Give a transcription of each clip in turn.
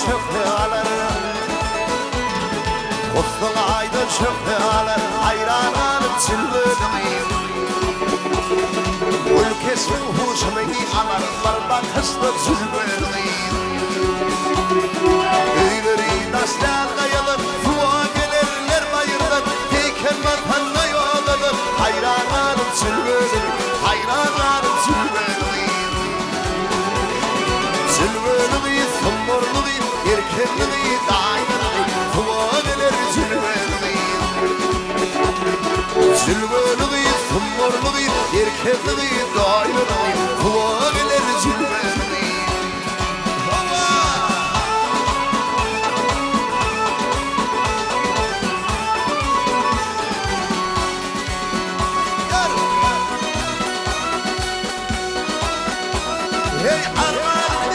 şöpüler Kutlu aydın şöpüler Hayranlarım zülbülüm Ülkesin huşunu alarlar bakışlı zülbülüm Öyleri taşlar kayalar Fuğa gelirler bayırlar Heykel vatanla yollar Hayranlarım zülbülüm Hayranlarım zülbülüm Zülbülüm Zumburlum Erkekliği dayanır Fuğa gelir zülbülüm Zülbülüm Zumburlum Erkekliği dayanır Fuğa gelir zülbülüm Hey Arman,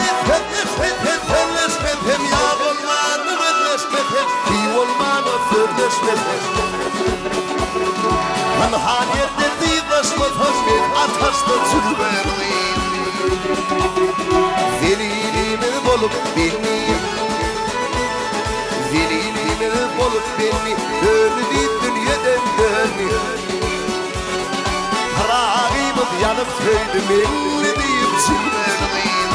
fethem ya olmanı fethem, iyi olmanı fethem. Ben haniyette divaslı tasbih ataslı zülberliyim. Veliliğimi bulup beni, veliliğimi bulup beni, döndü dünyadan döndü. Harabim yanıp söydüm elli diyeyim zülberliyim.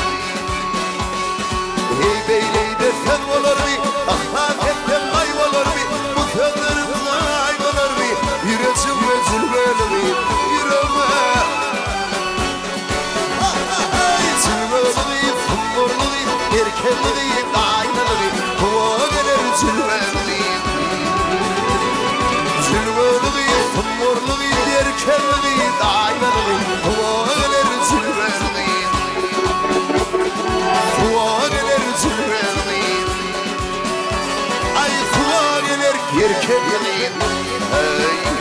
Hey beyley desem olur mu? Ahlat etsem kaybolur mu? Bu sözlerim kaybolur mu? Yüresim ve zülbülüm yüreğime Zülbülüm, zumburlum, erkekliğim, aynalığım Kuva gelir zülbülüm Zülbülüm, zumburlum, erkekliğim, aynalığım Kuva gelir zülbülüm Kuva gelir zülbülüm Ay kuva gelir erkekliğim Hey